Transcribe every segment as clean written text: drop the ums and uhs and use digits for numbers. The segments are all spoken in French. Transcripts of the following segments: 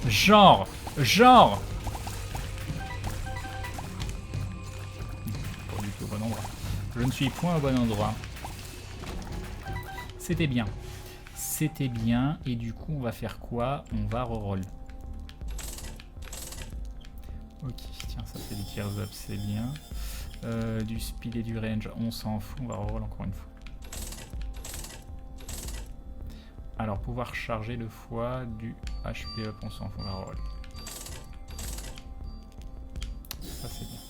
Genre. Pas du tout au bon endroit. Je ne suis point au bon endroit. C'était bien. C'était bien. Et du coup, on va faire quoi? On va reroll. Ok, tiens, ça fait du tears up, c'est bien. Du speed et du range, on s'en fout. On va reroll encore une fois. Alors, pouvoir charger 2 fois, du HP up, on s'en fout. On va reroll. Ça, c'est bien.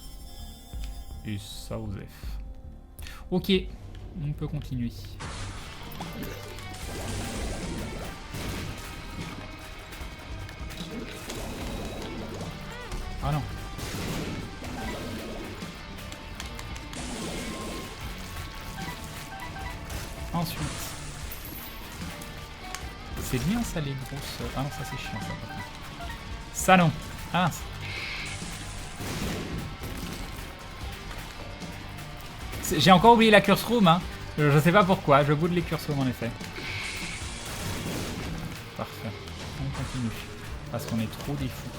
Et ça, Osef. Ok, on peut continuer. Ah non. Ensuite. C'est bien ça les grosses... Ah non, ça c'est chiant ça par contre. Ça non. Ah. J'ai encore oublié la curse room hein. Je sais pas pourquoi, je boude les curse room en effet. Parfait. On continue. Parce qu'on est trop des fous.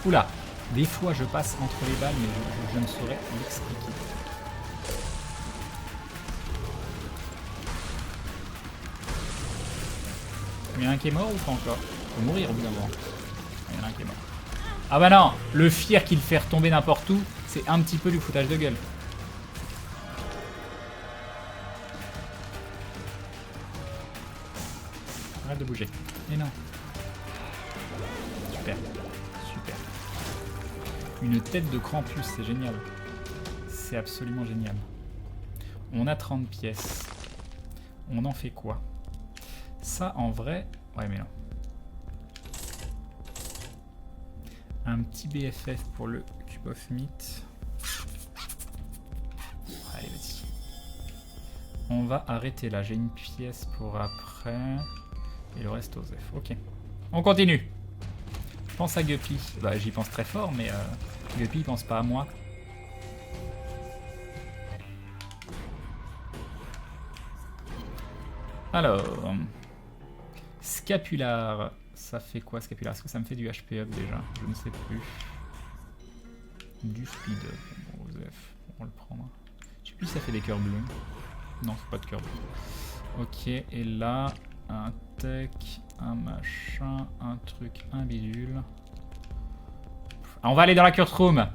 Oula, des fois je passe entre les balles mais je ne saurais l'expliquer. Il y en a un qui est mort ou pas encore? Il faut mourir au bout d'un moment. Il y en a un qui est mort. Ah bah non, le fear qu'il fait retomber n'importe où, c'est un petit peu du foutage de gueule. Arrête de bouger. Et non. Super. Super. Une tête de Krampus, c'est génial. C'est absolument génial. On a 30 pièces. On en fait quoi? Ça, en vrai... Ouais, mais non. Un petit BFF pour le Cube of Meat. Allez, vas-y. On va arrêter là. J'ai une pièce pour après. Et le reste aux F. Ok. On continue. Je pense à Guppy. Bah, j'y pense très fort, mais Guppy, il pense pas à moi. Alors... Scapular, ça fait quoi Scapular? Est-ce que ça me fait du HP up déjà? Je ne sais plus. Du speed up, bon, Osef, on va le prendre. Je sais plus si ça fait des cœurs bleus. Non, c'est pas de cœurs bleus. Ok, et là, un tech, un machin, un truc, un bidule. Ah, on va aller dans la curse room.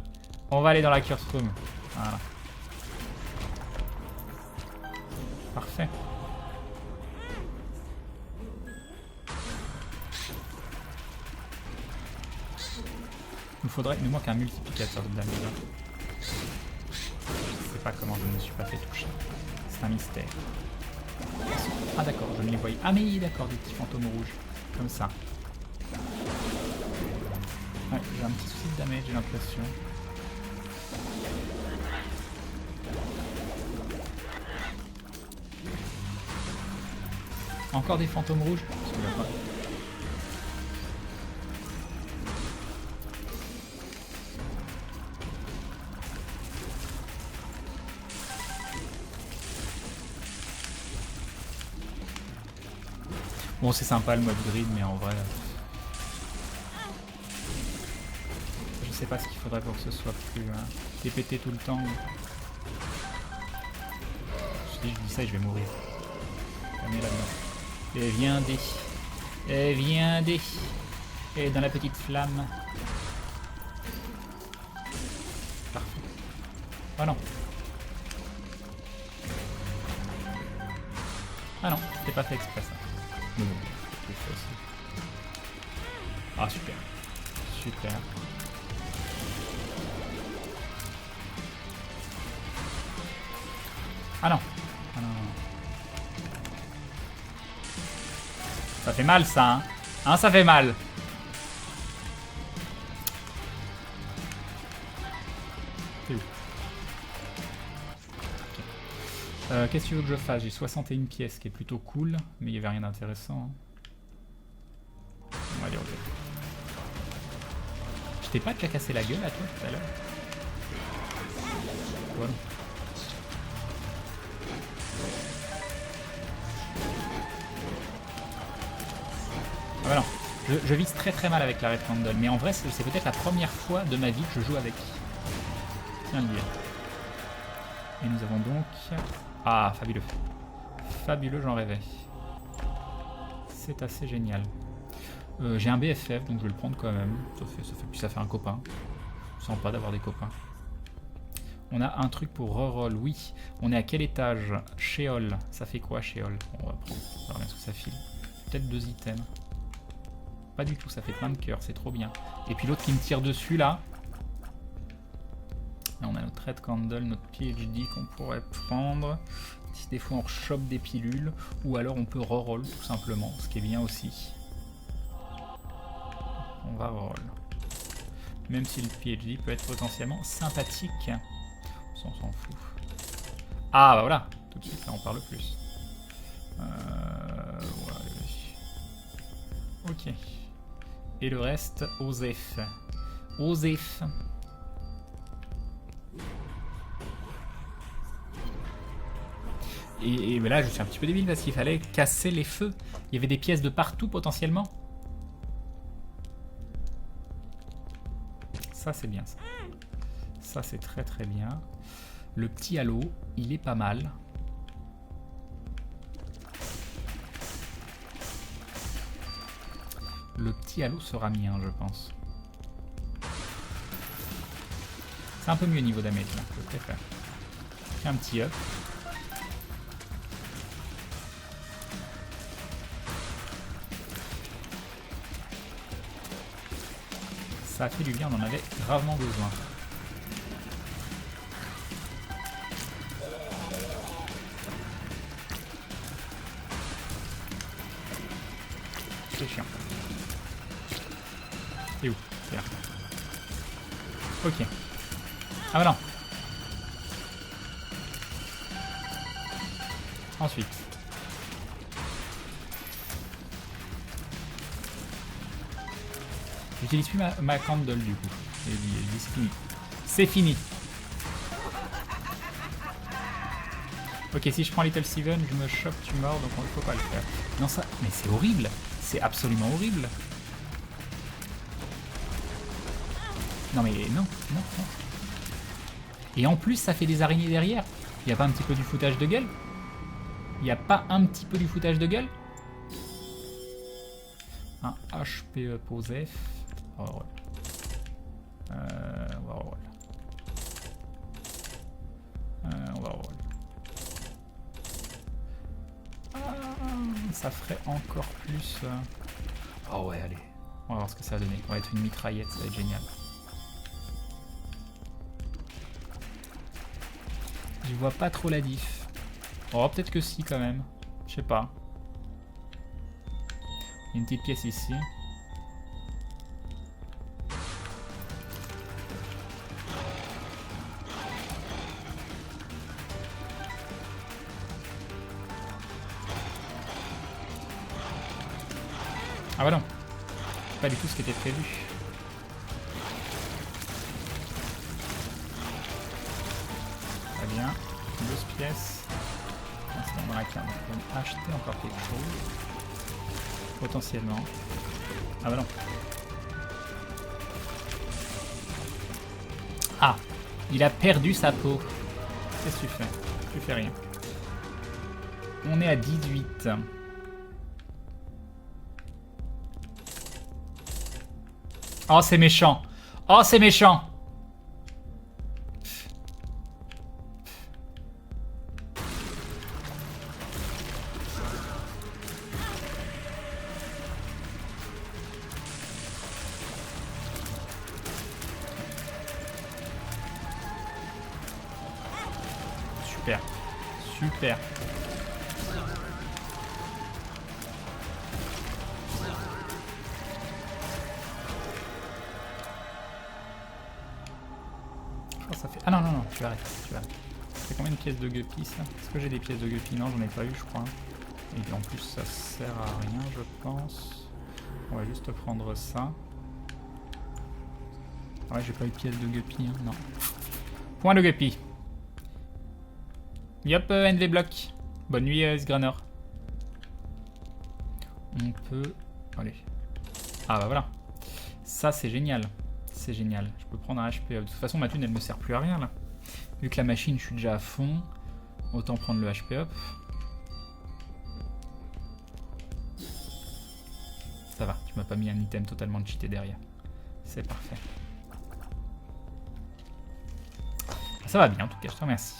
On va aller dans la curse room. Voilà. Parfait. Il nous manque un multiplicateur de damage. Je sais pas comment je ne me suis pas fait toucher. C'est un mystère. Ah d'accord, je ne les voyais. Ah mais d'accord, des petits fantômes rouges. Comme ça. Ouais, j'ai un petit souci de damage, j'ai l'impression. Encore des fantômes rouges? Parce que là, pas... Bon, c'est sympa le mode grid, mais en vrai... Je sais pas ce qu'il faudrait pour que ce soit plus répété tout le temps. Je dis ça et je vais mourir. Calmez là-dedans. Et viendez. Et viendez. Et dans la petite flamme. Parfait. Oh non. Ah non, c'était pas fait exprès ça. Non, c'est fait aussi. Ah super. Super. Ah non. Ah non. Ça fait mal ça, hein. Hein, ça fait mal. C'est où? Qu'est-ce que tu veux que je fasse? J'ai 61 pièces, qui est plutôt cool, mais il n'y avait rien d'intéressant. Hein. Ouais, ok. Je t'ai pas déjà cassé la gueule à toi tout à l'heure? Voilà. Ah bah non, je vise très mal avec la Red Candle, mais en vrai c'est peut-être la première fois de ma vie que je joue avec. Tiens le dire. Et nous avons donc... Ah, fabuleux. Fabuleux, j'en rêvais. C'est assez génial. J'ai un BFF, donc je vais le prendre quand même. Ça fait un copain. Sympa d'avoir des copains. On a un truc pour reroll, oui. On est à quel étage? Sheol. Ça fait quoi, Sheol? On va prendre. On va voir ce que ça file. Peut-être 2 items. Pas du tout, ça fait plein de cœurs, c'est trop bien. Et puis l'autre qui me tire dessus, là. Là, on a notre Red Candle, notre PhD qu'on pourrait prendre. Si des fois on chope des pilules. Ou alors on peut reroll, tout simplement. Ce qui est bien aussi. On va reroll. Même si le PhD peut être potentiellement sympathique. On s'en fout. Ah bah voilà, tout de suite là on parle plus. Voilà. Ok. Et le reste, Osef. Osef. Et là je suis un petit peu débile parce qu'il fallait casser les feux. Il y avait des pièces de partout potentiellement. Ça c'est bien ça. Ça c'est très bien. Le petit halo, il est pas mal. Le petit halo sera mien, je pense. C'est un peu mieux au niveau damage, là, je préfère. Un petit up. Ça a fait du bien, on en avait gravement besoin. C'est chiant. Et où? Là. Ok. Ah bah non. Ensuite. J'utilise plus ma candle du coup. Et c'est fini. C'est fini. Ok, si je prends Little Steven, je me chope, tu mords, donc il ne faut pas le faire. Non, ça. Mais c'est horrible. C'est absolument horrible. Non mais non. Et en plus ça fait des araignées derrière. Il n'y a pas un petit peu du foutage de gueule? Il n'y a pas un petit peu du foutage de gueule? Un HPE Posef. On va roll. On va roll. Ça ferait encore plus... Oh ouais, allez. On va voir ce que ça va donner. On va être une mitraillette, ça va être génial. Je vois pas trop la diff. Oh, peut-être que si quand même. Je sais pas. Il y a une petite pièce ici. Ah bah non. C'est pas du tout ce qui était prévu. Très bien. 12 pièces. On va acheter encore quelque chose. Potentiellement. Ah bah non. Ah, il a perdu sa peau. Qu'est-ce que tu fais? Tu fais rien. On est à 18. Oh, c'est méchant. Oh, c'est méchant. Super. Super. Ça fait... Ah non, tu arrêtes. C'est combien de pièces de guppy ça? Est-ce que j'ai des pièces de guppy? Non, j'en ai pas eu, je crois. Et en plus, ça sert à rien, je pense. On va juste prendre ça. Ouais, j'ai pas eu de pièce de guppy, hein, non. Point de guppy. Yop, NV block. Bonne nuit, Sgranor. On peut... Allez. Ah bah voilà. Ça, c'est génial. C'est génial. Je peux prendre un HP up. De toute façon, ma thune, elle me sert plus à rien, là. Vu que la machine, je suis déjà à fond. Autant prendre le HP up. Ça va, tu m'as pas mis un item totalement cheaté derrière. C'est parfait. Ça va bien en tout cas, je te remercie.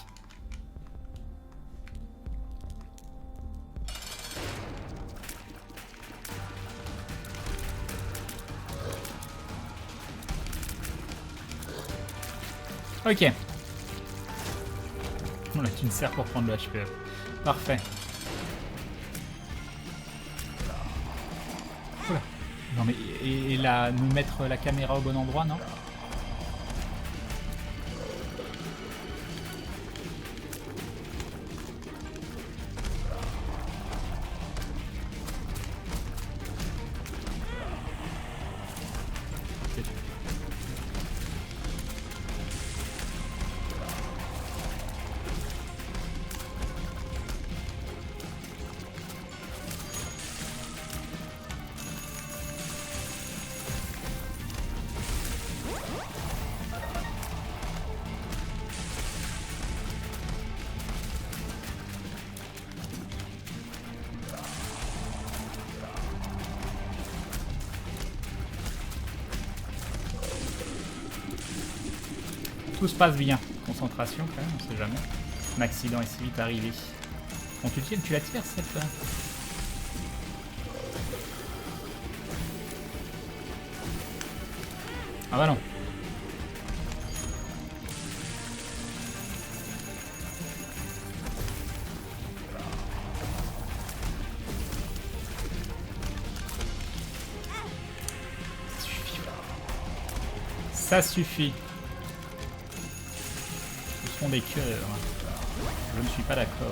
Ok. Voilà, tu me sers pour prendre le HP. Parfait. Oula. Non mais et là, nous mettre la caméra au bon endroit, non? Tout se passe bien. Concentration quand même, on sait jamais. Un accident est si vite arrivé. Bon, tu la tires cette... Ah bah non. Ça suffit. Ce sont des cœurs. Je ne suis pas d'accord.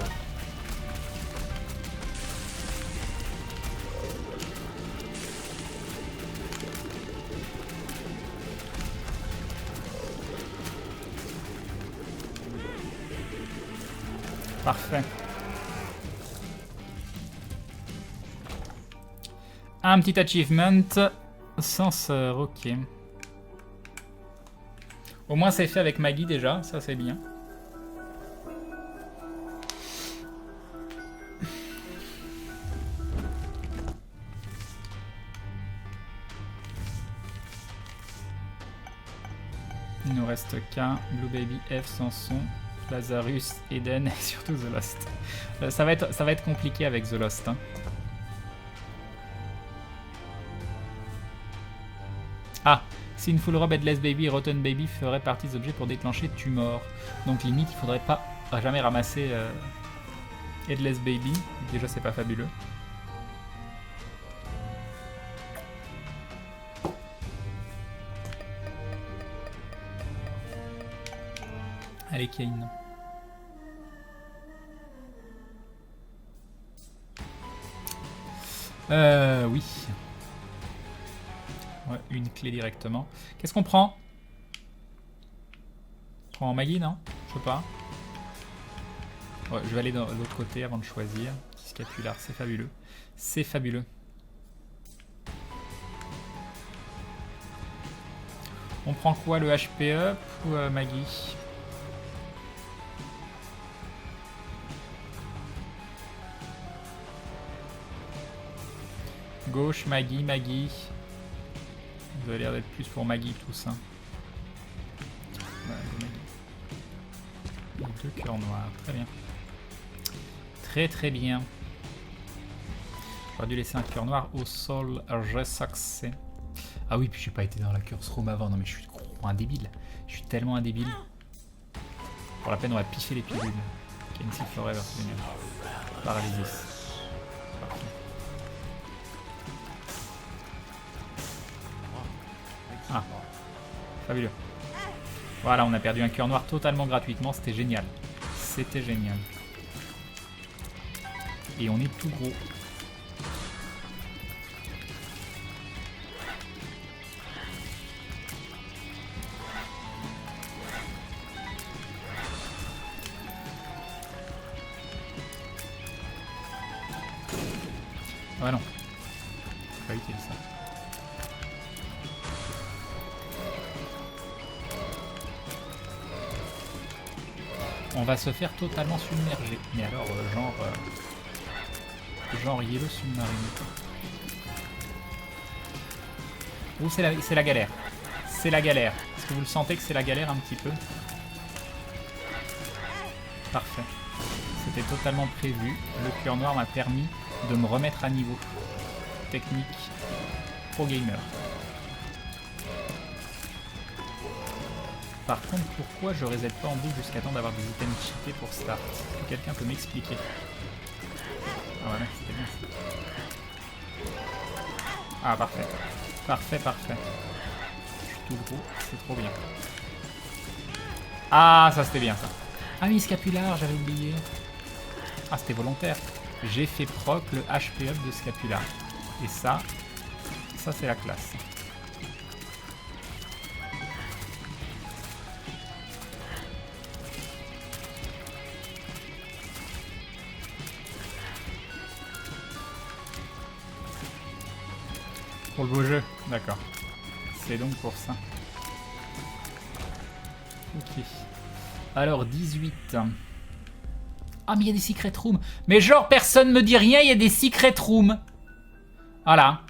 Parfait. Un petit achievement. Censeur, ok. Au moins c'est fait avec Maggie déjà, ça c'est bien. Il nous reste qu'un. Blue Baby, F, Samson, Lazarus, Eden et surtout The Lost. Ça va être compliqué avec The Lost. Hein. Ah, Sinful Rob, Headless Baby et Rotten Baby feraient partie des objets pour déclencher Tumor. Donc limite, il faudrait pas jamais ramasser Headless Baby. Déjà, c'est pas fabuleux. Allez, Kane. Oui. Ouais, une clé directement. Qu'est-ce qu'on prend? On prend Maggie, non? Je sais pas. Ouais, je vais aller de l'autre côté avant de choisir. Scapular, c'est fabuleux. C'est fabuleux. On prend quoi, le HP up ou Maggie? Gauche, Maggie, Maggie. Vous avez l'air d'être plus pour Maggie tous. Hein. Ouais, Maggie. 2 cœurs noirs, très bien. Très très bien. J'aurais dû laisser un cœur noir au sol, j'ai succès. Ah oui, puis j'ai pas été dans la curse room avant, non mais je suis un débile. Je suis tellement un débile. Pour la peine, on va picher les pilules. Kenzie Forever, c'est génial. Paralysis. Ah, fabuleux. Voilà, on a perdu un cœur noir totalement gratuitement, c'était génial. C'était génial. Et on est tout gros. Ah non. Pas utile ça. On va se faire totalement submerger. Mais alors, genre Yellow Submarine. Ouh, c'est la galère. C'est la galère. Est-ce que vous le sentez que c'est la galère un petit peu? Parfait. C'était totalement prévu. Le cœur noir m'a permis de me remettre à niveau. Technique pro gamer. Par contre, pourquoi je reset pas en boucle jusqu'à temps d'avoir des items cheatés pour start? Est-ce que quelqu'un peut m'expliquer? Ah ouais, c'était bien ça. Ah, parfait. Parfait, parfait. Je suis tout gros, c'est trop bien. Ah, ça c'était bien ça. Ah oui, Scapular, j'avais oublié. Ah, c'était volontaire. J'ai fait proc le HP up de Scapular. Et ça c'est la classe. Pour le beau jeu, d'accord. C'est donc pour ça. Ok. Alors 18. Ah mais il y a des secret rooms. Mais genre personne me dit rien, il y a des secret rooms. Voilà.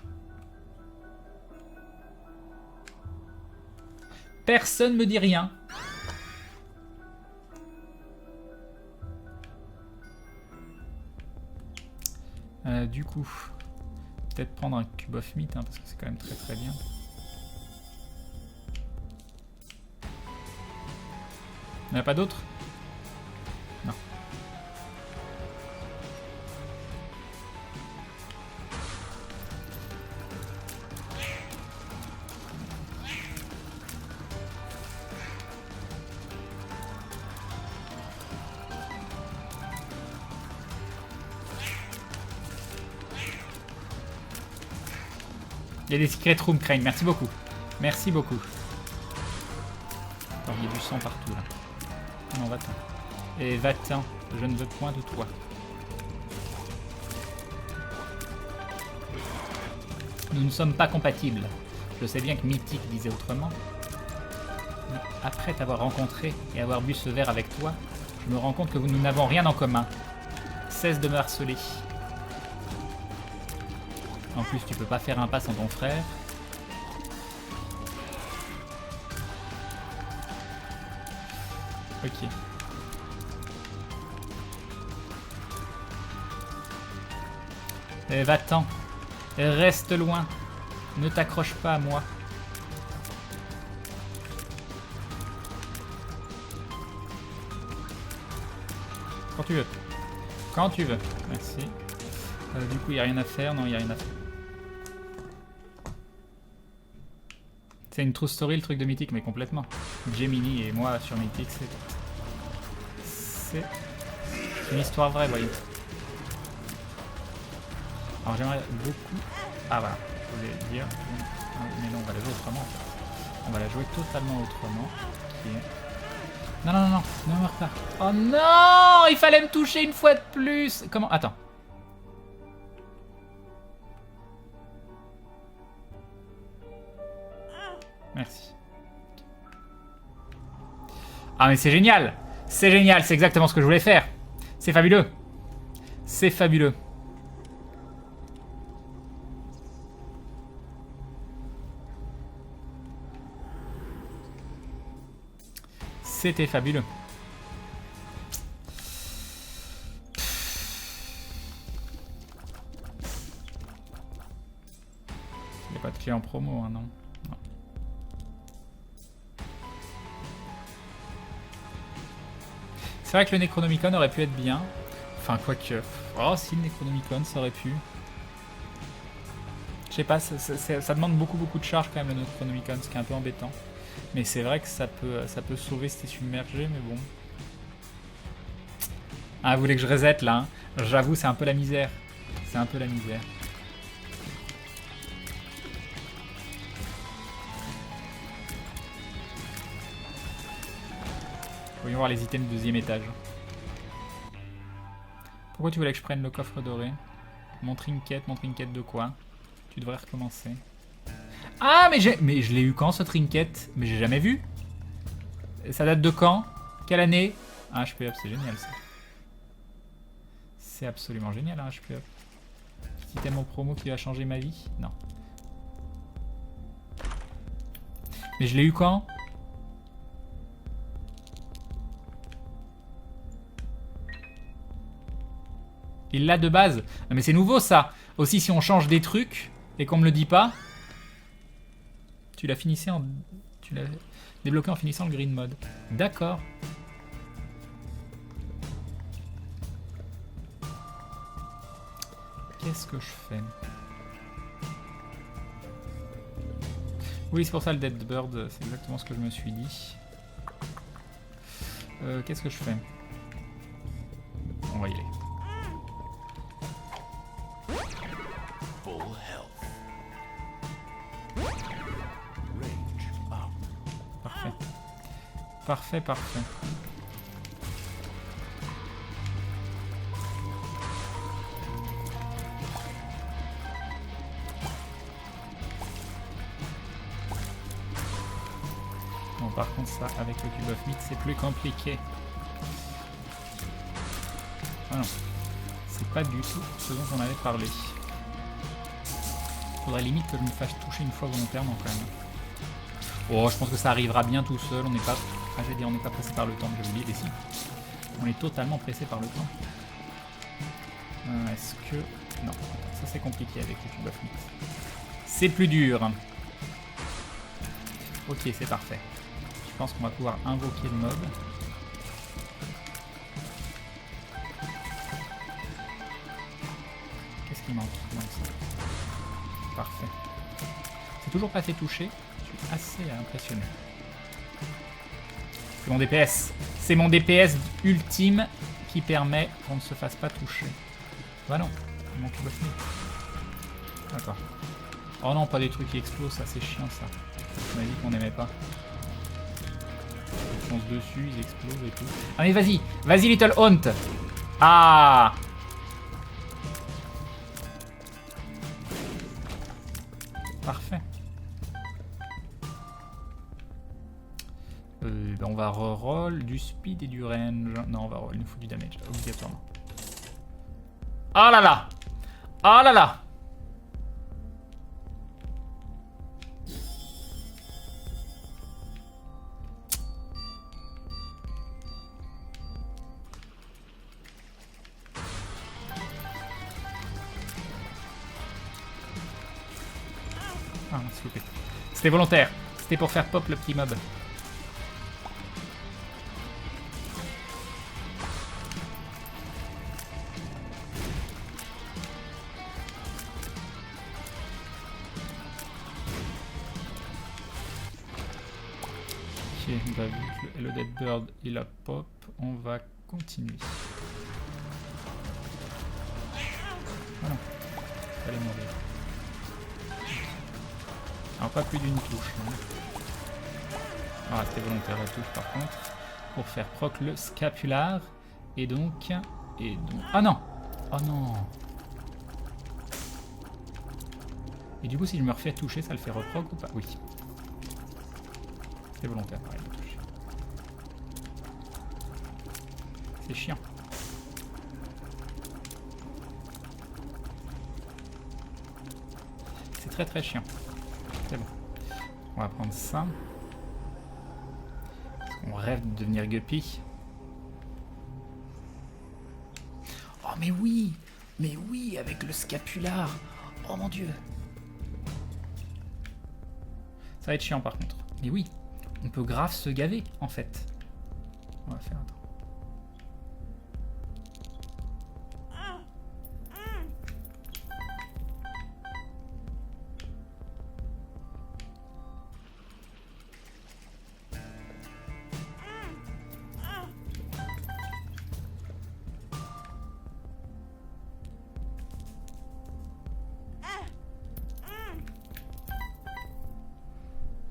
Personne me dit rien. Du coup, peut-être prendre un cube of meat, hein, parce que c'est quand même très très bien. Il n'y en a pas d'autres? Non. Il y a des secret rooms, Crane. Merci beaucoup. Merci beaucoup. Alors, il y a du sang partout là. Non, va-t'en. Et va-t'en. Je ne veux point de toi. Nous ne sommes pas compatibles. Je sais bien que Mythique disait autrement. Mais après t'avoir rencontré et avoir bu ce verre avec toi, je me rends compte que nous n'avons rien en commun. Cesse de me harceler. En plus, tu peux pas faire un pas sans ton frère. Ok. Et va-t'en. Reste loin. Ne t'accroche pas à moi. Quand tu veux. Quand tu veux. Merci. Du coup, il n'y a rien à faire. Non, il n'y a rien à faire. C'est une true story le truc de Mythique, mais complètement. Gemini et moi sur Mythique, c'est une histoire vraie, voyez. Alors j'aimerais beaucoup... Ah voilà, je voulais dire... Mais non, on va la jouer autrement. On va la jouer totalement autrement. Qui est... Non, non, non, non, ne meurs pas. Oh non, il fallait me toucher une fois de plus. Comment? Attends. Merci. Ah mais c'est génial. C'est génial, c'est exactement ce que je voulais faire. C'est fabuleux. C'est fabuleux. C'était fabuleux. Il n'y a pas de clé en promo, hein, non. C'est vrai que le Necronomicon aurait pu être bien. Enfin, quoique... Oh, si, le Necronomicon, ça aurait pu. Je sais pas, ça demande beaucoup de charge quand même, le Necronomicon, ce qui est un peu embêtant. Mais c'est vrai que ça peut sauver si t'es submergé, mais bon. Ah, vous voulez que je reset, là, hein? J'avoue, c'est un peu la misère. C'est un peu la misère. Voyons voir les items du deuxième étage. Pourquoi tu voulais que je prenne le coffre doré? Mon trinket de quoi? Tu devrais recommencer. Ah, mais je l'ai eu quand ce trinket? Mais j'ai jamais vu. Ça date de quand? Quelle année? Un HP up, c'est génial ça. C'est absolument génial un HP up. Petit item en promo qui va changer ma vie? Non. Mais je l'ai eu quand? Il l'a de base. Non mais c'est nouveau ça. Aussi si on change des trucs et qu'on me le dit pas. Tu l'as débloqué en finissant le green mode. D'accord. Qu'est-ce que je fais? Oui, c'est pour ça le Dead Bird, c'est exactement ce que je me suis dit. Qu'est-ce que je fais? On va y aller. Parfait. Parfait, parfait. Bon, par contre, ça, avec le cube of meat, c'est plus compliqué. Ah non. C'est pas du tout ce dont on avait parlé. Faudrait limite que je me fasse toucher une fois volontairement quand même. Oh, je pense que ça arrivera bien tout seul. On n'est pas. Ah, j'ai dit, on n'est pas pressé par le temps, j'ai oublié les signes. On est totalement pressé par le temps. Est-ce que. Non, ça c'est compliqué avec le cube of meat. C'est plus dur. Ok, c'est parfait. Je pense qu'on va pouvoir invoquer le mob. Qu'est-ce qui manque? Non, ça. Parfait. C'est toujours pas fait toucher. Je suis assez impressionné. C'est mon DPS. C'est mon DPS ultime qui permet qu'on ne se fasse pas toucher. Bah non, il manque le botnet. D'accord. Oh non, pas des trucs qui explosent, ça c'est chiant ça. On a dit qu'on n'aimait pas. Ils foncent dessus, ils explosent et tout. Ah mais vas-y, vas-y Little Hunt. Ah. Parfait. Ben on va reroll du speed et du range. Non, on va roll, il nous faut du damage, obligatoirement. Ah là là. Ah là là. Ah, s'il vous plaît. C'était volontaire. C'était pour faire pop le petit mob. Ok, bah, vu que le Dead Bird il a pop, on va continuer. Voilà. Allez mourir. Alors pas plus d'une touche. Hein. Ah, c'était volontaire la touche par contre. Pour faire proc le scapular. Et donc... Ah non. Oh non. Et du coup si je me refais toucher, ça le fait reproc ou pas? Oui. C'est volontaire pareil de toucher. C'est chiant. C'est très très chiant. C'est bon. On va prendre ça. Parce qu'on rêve de devenir guppy. Oh mais oui! Mais oui, avec le scapular! Oh mon dieu! Ça va être chiant par contre. Mais oui, on peut grave se gaver en fait. On va faire...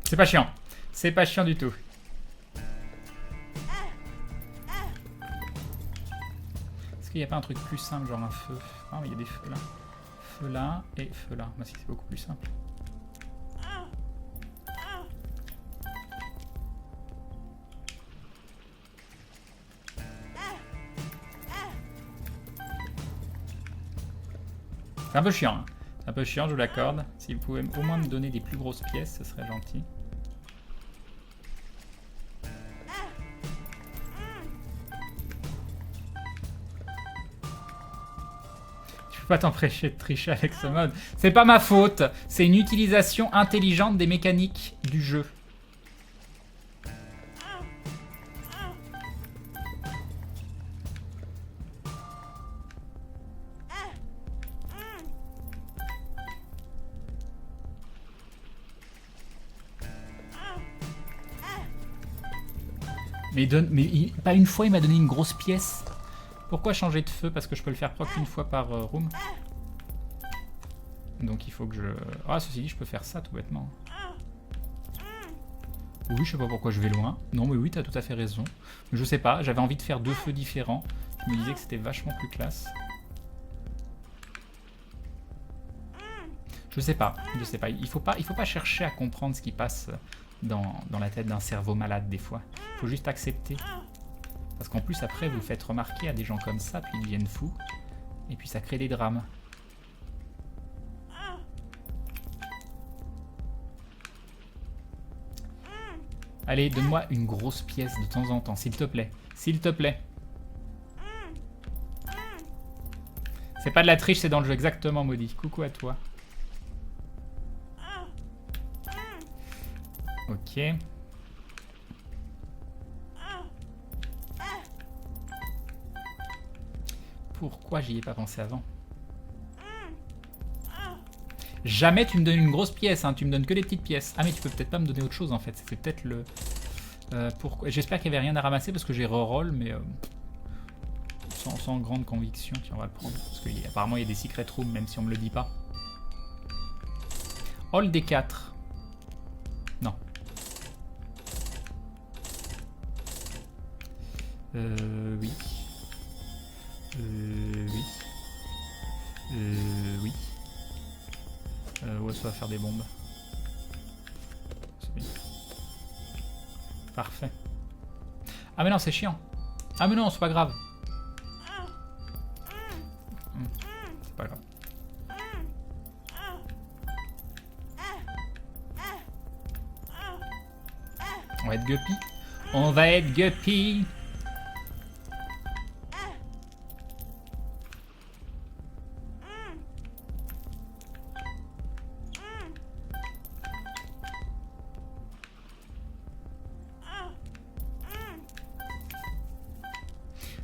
C'est pas chiant. C'est pas chiant du tout. Est-ce qu'il n'y a pas un truc plus simple, genre un feu? Ah, mais il y a des feux là. feu là et feu là. Bah, c'est beaucoup plus simple. C'est un peu chiant. Hein. C'est un peu chiant, je vous l'accorde. Si vous pouvez au moins me donner des plus grosses pièces, ce serait gentil. Tu peux pas t'empêcher de tricher avec ce mode. C'est pas ma faute. C'est une utilisation intelligente des mécaniques du jeu. Mais pas une fois, il m'a donné une grosse pièce. Pourquoi changer de feu? Parce que je peux le faire proc une fois par room. Donc il faut que je... Ah, ceci dit, je peux faire ça tout bêtement. Oui, je sais pas pourquoi je vais loin. Non, mais oui, t'as tout à fait raison. Mais je sais pas, j'avais envie de faire 2 feux différents. Je me disais que c'était vachement plus classe. Je sais pas. Il faut pas chercher à comprendre ce qui passe dans la tête d'un cerveau malade des fois. Il faut juste accepter. Parce qu'en plus après vous le faites remarquer à des gens comme ça, puis ils deviennent fous. Et puis ça crée des drames. Allez, donne-moi une grosse pièce de temps en temps, s'il te plaît. S'il te plaît. C'est pas de la triche, c'est dans le jeu, exactement, Maudit. Coucou à toi. Ok. Pourquoi j'y ai pas pensé avant? Jamais tu me donnes une grosse pièce, hein. Tu me donnes que des petites pièces. Ah mais tu peux peut-être pas me donner autre chose en fait. C'est peut-être le... pourquoi... J'espère qu'il n'y avait rien à ramasser parce que j'ai reroll, mais sans grande conviction. Tiens, on va le prendre. Parce qu'apparemment il y a des secret rooms même si on me le dit pas. All des 4. Non. Oui. Oui. Oui. Ouais, ça va faire des bombes. C'est bien. Parfait. Ah mais non, c'est chiant. Ah mais non, c'est pas grave. C'est pas grave. On va être guppy. On va être guppy.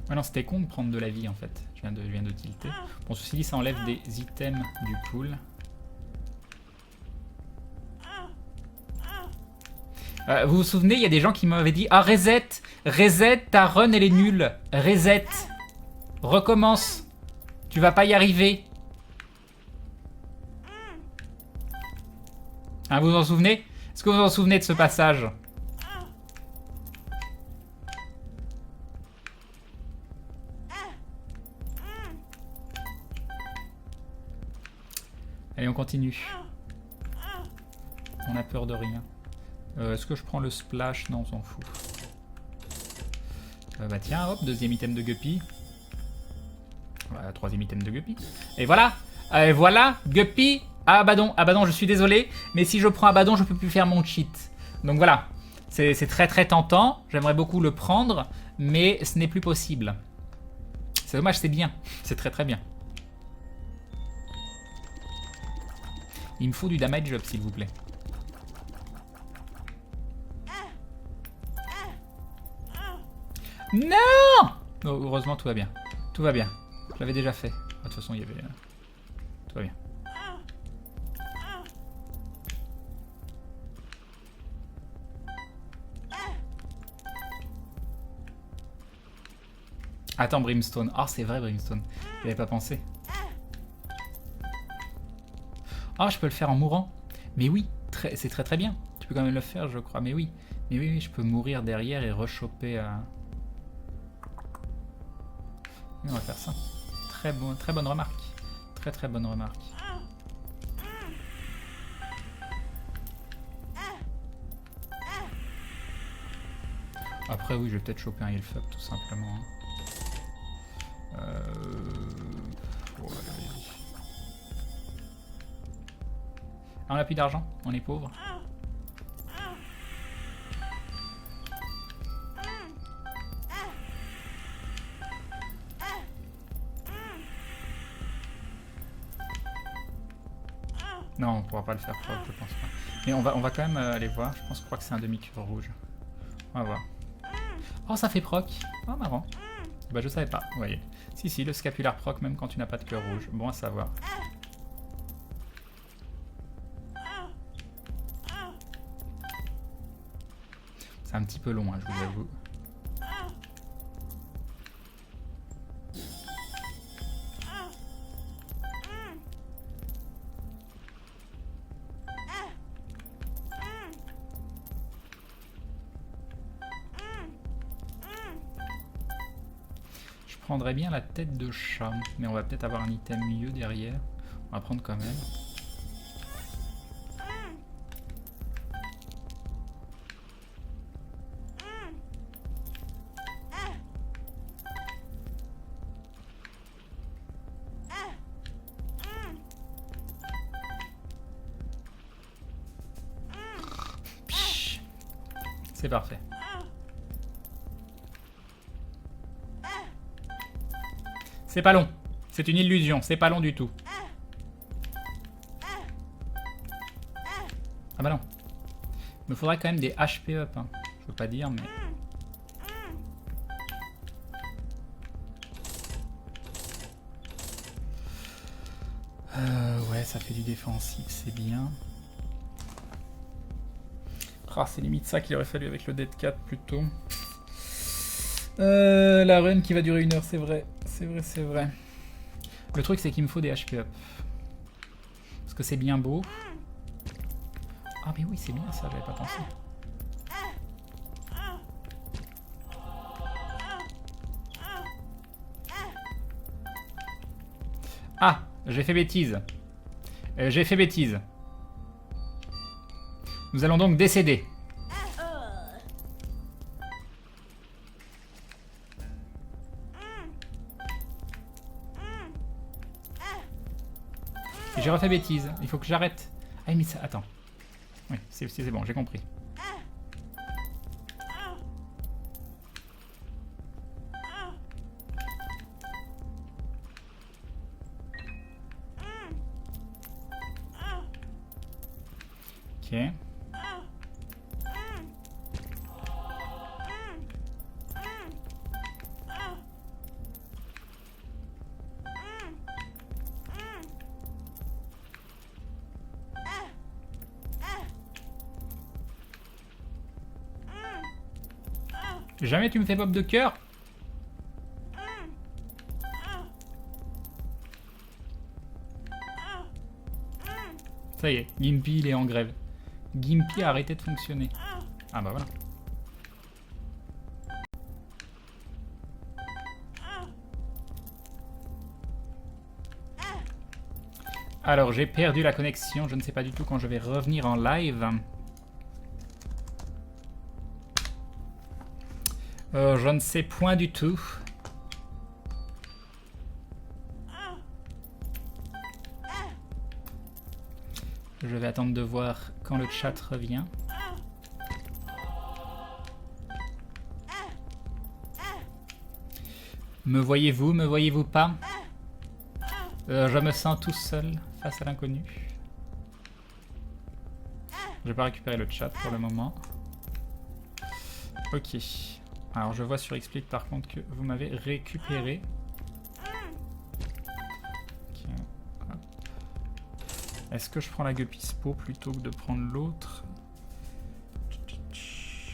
Ouais, non, c'était con de prendre de la vie en fait. Je viens de tilter. Bon, ceci dit, ça enlève des items du pool. Vous vous souvenez, il y a des gens qui m'avaient dit: ah, reset, ta run elle est nulle. Reset. Recommence. Tu vas pas y arriver. Hein, vous vous en souvenez? Est-ce que vous vous en souvenez de ce passage? Allez, on continue. On a peur de rien. Est-ce que je prends le splash? Non, on s'en fout. Bah tiens, hop, deuxième item de Guppy. Voilà, troisième item de Guppy. Et voilà. Et voilà, Guppy. Abaddon. Abaddon, je suis désolé. Mais si je prends Abaddon, je peux plus faire mon cheat. Donc voilà. C'est très très tentant. J'aimerais beaucoup le prendre. Mais ce n'est plus possible. C'est dommage, c'est bien. C'est très très bien. Il me faut du damage up, s'il vous plaît. Non! Oh, heureusement, tout va bien. Tout va bien. Je l'avais déjà fait. De toute façon, il y avait... Tout va bien. Attends, Brimstone. Ah, c'est vrai, Brimstone. Je n'avais pas pensé. Ah, je peux le faire en mourant. Mais oui, c'est très très bien. Tu peux quand même le faire, je crois. Mais oui, je peux mourir derrière et rechoper à... On va faire ça. Très bonne remarque. Très très bonne remarque. Après oui, je vais peut-être choper un health up tout simplement. Oh, allez. Ah, on a plus d'argent, on est pauvre. Non, on pourra pas le faire proc, je pense pas. Mais on va quand même aller voir. Je crois que c'est un demi-cœur rouge. On va voir. Oh, ça fait proc. Oh, marrant. Bah, je savais pas, vous voyez. Si, le scapulaire proc, même quand tu n'as pas de cœur rouge. Bon à savoir. C'est un petit peu long, hein, je vous avoue. Je prendrais bien la tête de chat, mais on va peut-être avoir un item mieux derrière. On va prendre quand même. C'est parfait. C'est pas long. C'est une illusion. C'est pas long du tout. Ah bah non. Il me faudrait quand même des HP up. Hein. Je veux pas dire, mais... ouais, ça fait du défensif, c'est bien. Ah, c'est limite ça qu'il aurait fallu avec le Dead 4 plutôt. La run qui va durer 1 heure, c'est vrai. C'est vrai. Le truc, c'est qu'il me faut des HP up. Parce que c'est bien beau. Ah, mais oui, c'est bien ça, j'avais pas pensé. Ah, j'ai fait bêtise. J'ai fait bêtise. Nous allons donc décéder. Et j'ai refait bêtise. Il faut que j'arrête. Ah, mais ça... Attends. Oui, c'est bon, j'ai compris. Ok. Jamais tu me fais pop de cœur. Ça y est, Gimpy il est en grève. Gimpy a arrêté de fonctionner. Ah bah voilà. Alors j'ai perdu la connexion, je ne sais pas du tout quand je vais revenir en live. Je ne sais point du tout. Je vais attendre de voir quand le chat revient. Me voyez-vous pas? Je me sens tout seul face à l'inconnu. Je vais pas récupérer le chat pour le moment. Ok. Alors je vois sur Explique par contre que vous m'avez récupéré. Okay. Est-ce que je prends la Gupispo plutôt que de prendre l'autre?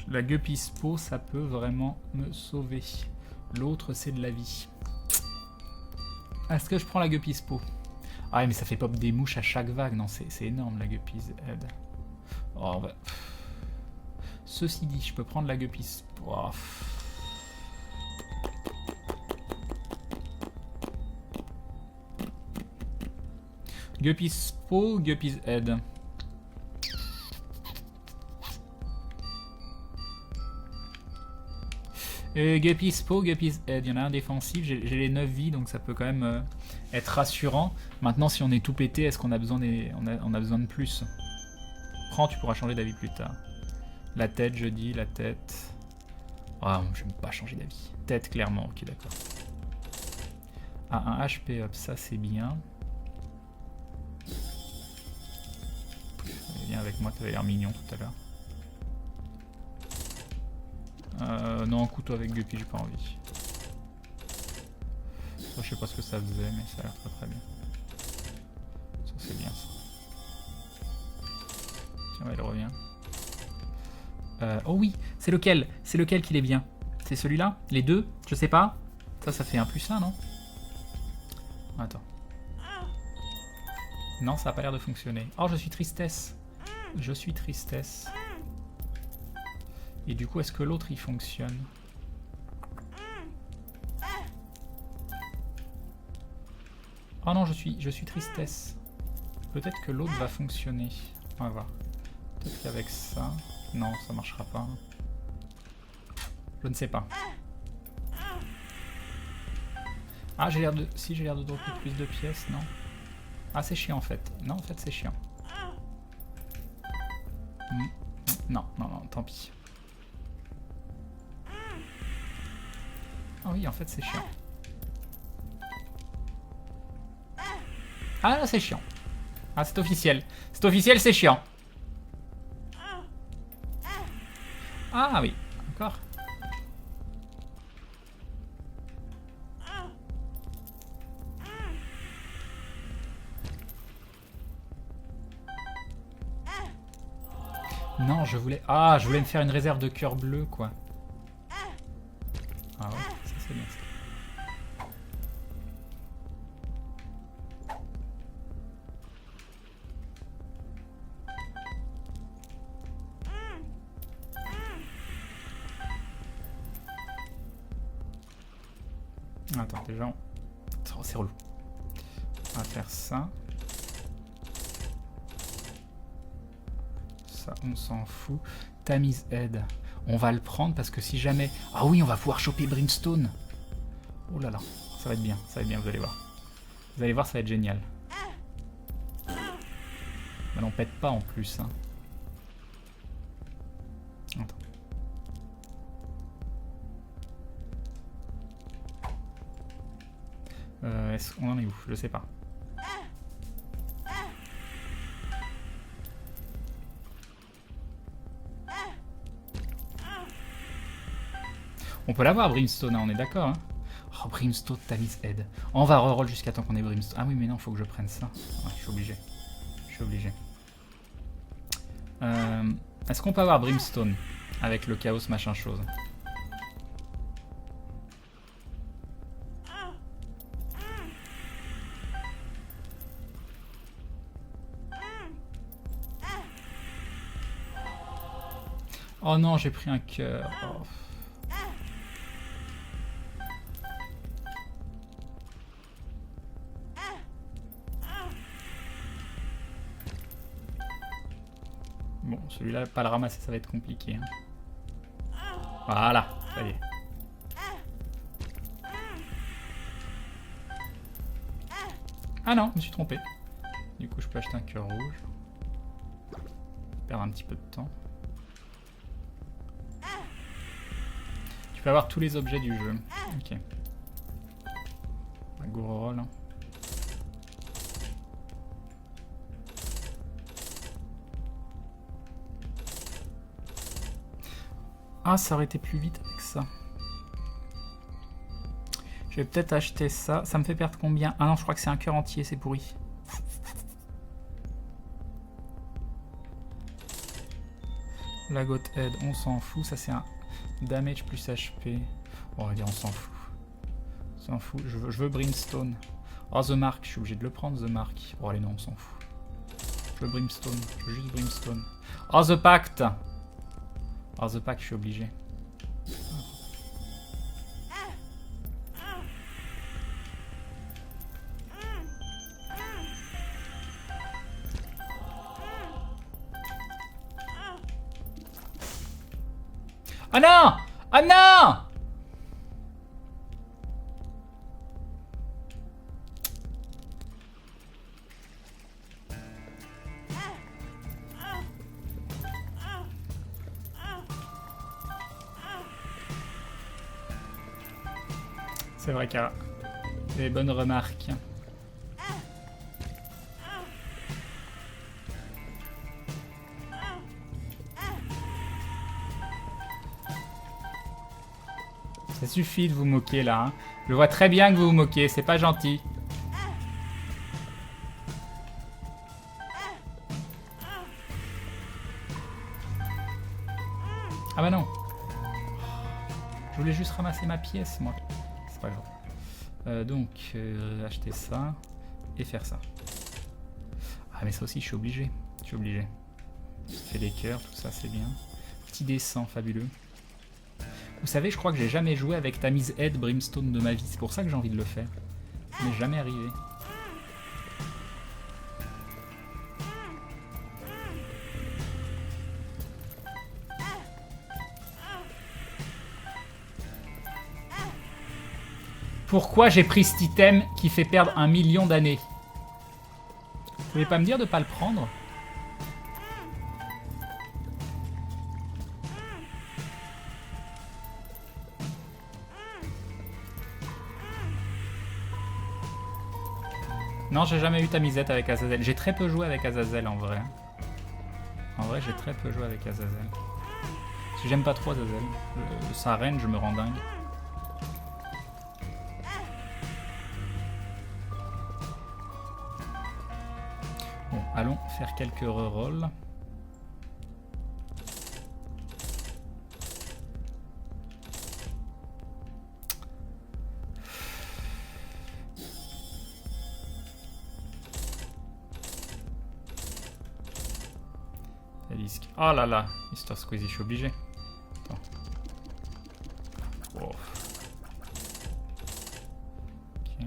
La Gupispo, ça peut vraiment me sauver. L'autre, c'est de la vie. Est-ce que je prends la Gupispo? Ah mais ça fait pop des mouches à chaque vague. Non, c'est énorme la Guppies Head. Oh, bah. Ceci dit, je peux prendre la Guppies. Oh. Guppies Po, Guppies Head. Guppy's Paw, Guppy's Head. Il y en a un défensif. J'ai les 9 vies, donc ça peut quand même être rassurant. Maintenant, si on est tout pété, est-ce qu'on a besoin on a besoin de plus? Prends, tu pourras changer d'avis plus tard. La tête, je dis, la tête. Ah, je ne vais pas changer d'avis. Tête, clairement, ok, d'accord. Ah, un HP up, ça c'est bien. Viens avec moi, t'avais l'air mignon tout à l'heure. Non, couteau avec Guppy, j'ai pas envie. Ça, je sais pas ce que ça faisait, mais ça a l'air très très bien. Ça, c'est bien ça. Tiens, ouais, il revient. Oh oui, c'est lequel? C'est lequel qu'il est bien? C'est celui-là? Les deux? Je sais pas. Ça fait un plus 1, non? Attends. Non, ça a pas l'air de fonctionner. Oh, je suis tristesse. Je suis tristesse. Et du coup, est-ce que l'autre, il fonctionne? Oh non, je suis tristesse. Peut-être que l'autre va fonctionner. On va voir. Peut-être qu'avec ça... Non, ça marchera pas. Je ne sais pas. Ah, j'ai l'air de... Si, j'ai l'air de dropper plus de pièces, non? Ah, c'est chiant en fait. Non, en fait, c'est chiant. Non, non, non, tant pis. Ah oui, en fait, c'est chiant. Ah, là, c'est chiant. Ah, c'est officiel. C'est officiel, c'est chiant. Ah oui, encore. Non, je voulais... Ah, je voulais me faire une réserve de cœur bleu, quoi. Ah ouais, ça c'est bien ça. Attends, déjà, oh, c'est relou. On va faire ça. Ça, on s'en fout. Tammy's Head. On va le prendre parce que si jamais... Ah oui, on va pouvoir choper Brimstone. Oh là là, ça va être bien, vous allez voir. Vous allez voir, ça va être génial. Mais on pète pas en plus. Hein. Attends. Est-ce qu'on en est où? Je sais pas. On peut l'avoir Brimstone, hein, on est d'accord. Hein. Oh, Brimstone, Tammy's Head. On va reroll jusqu'à temps qu'on ait Brimstone. Ah oui, mais non, faut que je prenne ça. Ouais, je suis obligé. Je suis obligé. Est-ce qu'on peut avoir Brimstone avec le chaos machin chose? Oh non, j'ai pris un cœur. Oh. Bon, celui-là, pas le ramasser, ça va être compliqué. Hein. Voilà, ça y est. Ah non, je me suis trompé. Du coup, je peux acheter un cœur rouge. Perdre un petit peu de temps. Tu peux avoir tous les objets du jeu. Ok. Un gros roll. Ah, ça aurait été plus vite avec ça. Je vais peut-être acheter ça. Ça me fait perdre combien? Ah non, je crois que c'est un cœur entier, c'est pourri. La Goat Head, on s'en fout. Ça, c'est un damage plus HP. Bon, on va dire on s'en fout. On s'en fout. Je veux Brimstone. Oh, The Mark, je suis obligé de le prendre, The Mark. Oh, allez, non, on s'en fout. Je veux Brimstone. Je veux juste Brimstone. Oh, The Pact. Oh, The Pact, je suis obligé. Oh non! Oh non! C'est vrai, Kara. Des bonnes remarques. Ça suffit de vous moquer là. Hein. Je vois très bien que vous vous moquez, c'est pas gentil. Ah bah non. Je voulais juste ramasser ma pièce, moi. C'est pas grave. Donc, acheter ça et faire ça. Ah mais ça aussi, je suis obligé. Je suis obligé. Je fais des cœurs, tout ça, c'est bien. Petit dessin, fabuleux. Vous savez, je crois que j'ai jamais joué avec Tammy's Head Brimstone de ma vie. C'est pour ça que j'ai envie de le faire. Ça m'est jamais arrivé. Pourquoi j'ai pris cet item qui fait perdre 1 million d'années? Vous pouvez pas me dire de pas le prendre? Non, j'ai jamais eu Tamizette avec Azazel. J'ai très peu joué avec Azazel en vrai. En vrai, j'ai très peu joué avec Azazel. Parce que j'aime pas trop Azazel. Sa reine, je me rends dingue. Bon, allons faire quelques rerolls. Oh là là, Mr. Squeezie, je suis obligé. Attends. Oh. Ok.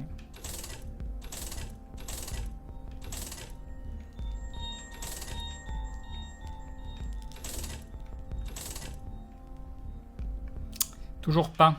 Toujours pas.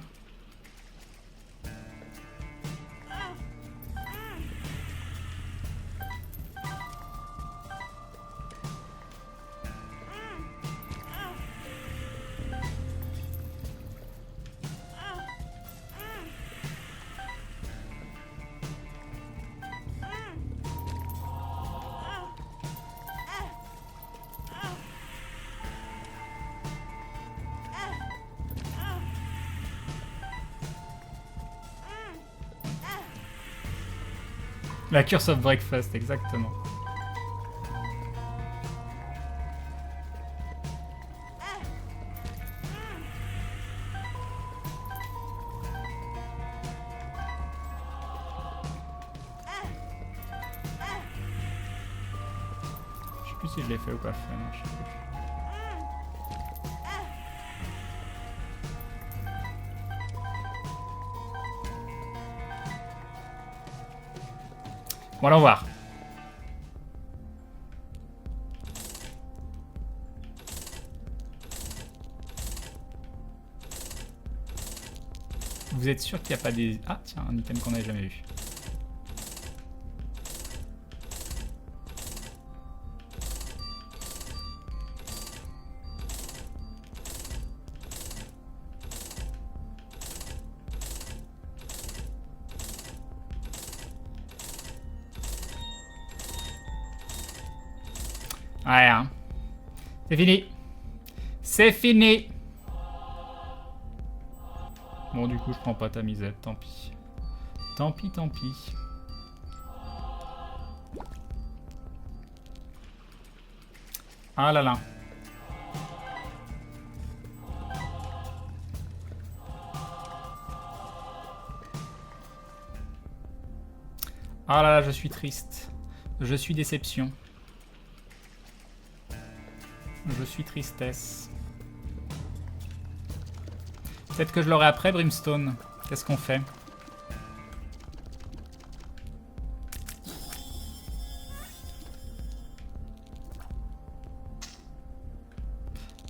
La Curse of Breakfast, exactement. Je sais plus si je l'ai fait ou pas fait, non, je sais plus. Bon, allons voir. Vous êtes sûr qu'il n'y a pas des... Ah, tiens, un item qu'on n'avait jamais vu. Ouais, hein. C'est fini. C'est fini. Bon, du coup, je prends pas ta misette, tant pis. Tant pis, tant pis. Ah là là. Ah là là, je suis triste. Je suis déception. Je suis tristesse. Peut-être que je l'aurai après, Brimstone. Qu'est-ce qu'on fait?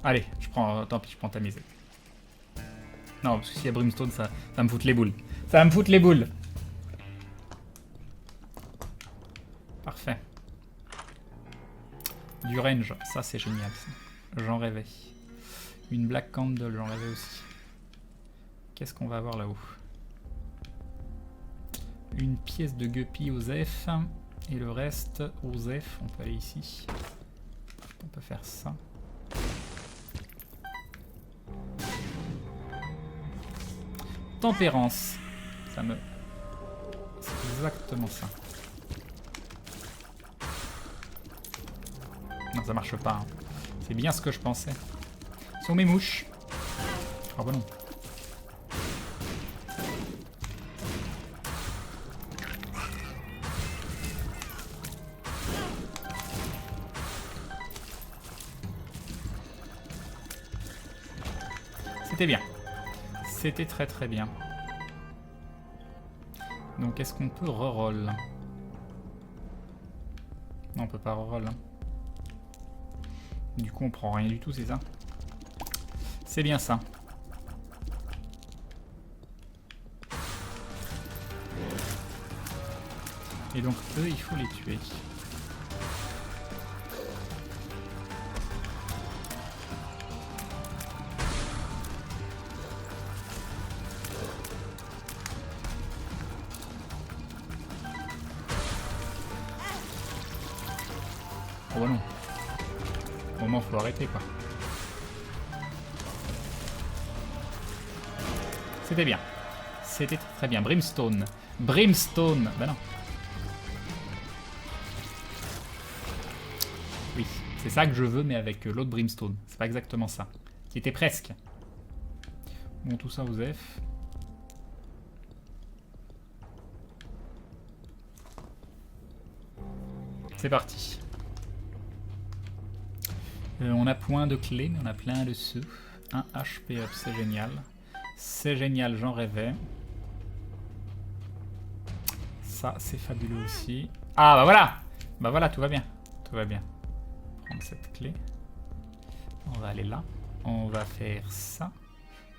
Allez, je prends... Tant pis, je prends ta misette. Non, parce que s'il y a Brimstone, ça me fout les boules. Ça va me foutre les boules. Parfait. Du range, ça c'est génial. J'en rêvais. Une Black Candle, j'en rêvais aussi. Qu'est-ce qu'on va avoir là-haut? Une pièce de guppy Osef. Et le reste, Osef. On peut aller ici. On peut faire ça. Tempérance. Ça me... C'est exactement ça. Non, ça marche pas. Hein. C'est bien ce que je pensais. Sont mes mouches. Ah bah non. C'était bien. C'était très très bien. Donc est-ce qu'on peut reroll? Non, on peut pas reroll. Hein. Du coup on prend rien du tout, c'est ça? C'est bien ça. Et donc eux, il faut les tuer. Oh bah non. Au moment faut arrêter quoi. C'était bien. C'était très bien. Brimstone. Brimstone. Bah non. Oui, c'est ça que je veux, mais avec l'autre Brimstone. C'est pas exactement ça. Qui était presque. Bon, tout ça, Osef. C'est parti. On a point de clé, mais on a plein de sous. Un HP up, c'est génial. C'est génial, j'en rêvais. Ça, c'est fabuleux aussi. Ah, bah voilà! Bah voilà, tout va bien. Tout va bien. Prendre cette clé. On va aller là. On va faire ça.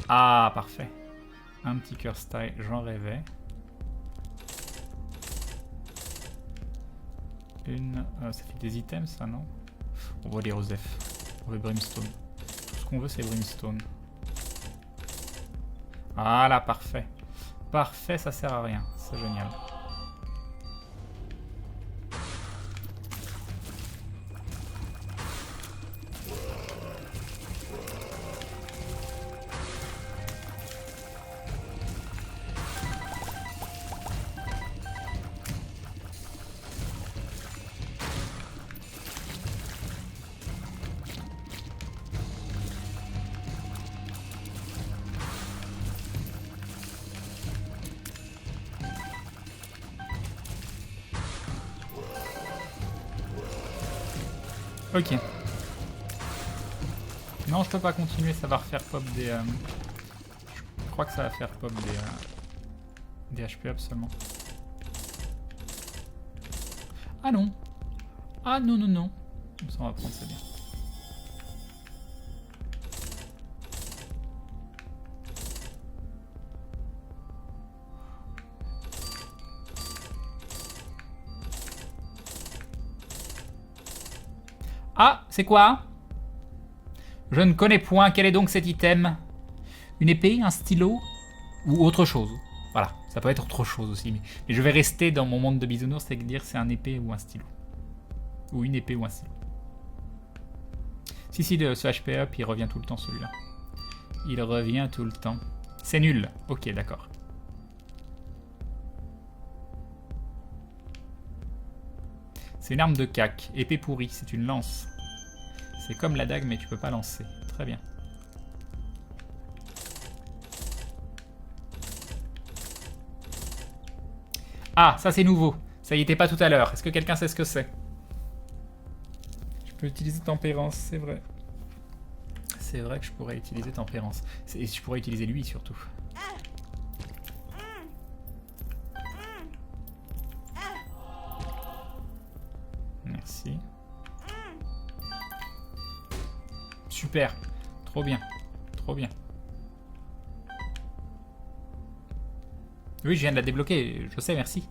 Ah, parfait. Un petit cœur style, j'en rêvais. Une... ça fait des items, ça, non? On va les Osef. On veut Brimstone. Tout ce qu'on veut, c'est Brimstone. Voilà, parfait. Parfait, ça sert à rien. C'est génial. Ok. Non, je peux pas continuer, ça va refaire pop des... Je crois que ça va faire pop des HP up seulement. Ah non. Ah non, non, non. Comme ça, on va prendre, c'est bien. Ah, c'est quoi? Je ne connais point. Quel est donc cet item? Une épée, un stylo ou autre chose? Voilà, ça peut être autre chose aussi. Mais je vais rester dans mon monde de bisounours, c'est-à-dire c'est un épée ou un stylo. Ou une épée ou un stylo. Si, ce HP up, il revient tout le temps celui-là. Il revient tout le temps. C'est nul. Ok, d'accord. C'est une arme de cac. Épée pourrie, c'est une lance. C'est comme la dague, mais tu peux pas lancer. Très bien. Ah, ça c'est nouveau. Ça y était pas tout à l'heure. Est-ce que quelqu'un sait ce que c'est? Je peux utiliser tempérance, c'est vrai. C'est vrai que je pourrais utiliser tempérance. Et je pourrais utiliser lui surtout. Merci. Super. Trop bien. Trop bien. Oui, je viens de la débloquer. Je sais, merci.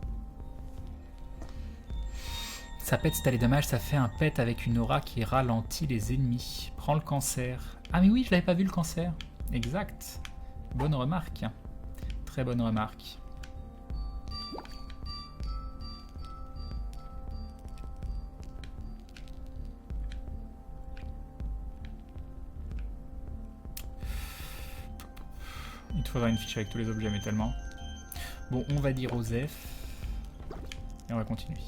Ça pète, c'est les dommages. Ça fait un pet avec une aura qui ralentit les ennemis. Prends le cancer. Ah mais oui, je l'avais pas vu le cancer. Exact. Bonne remarque. Très bonne remarque. faudra une fiche avec tous les objets, mais tellement. Bon, on va dire Osef. Et on va continuer.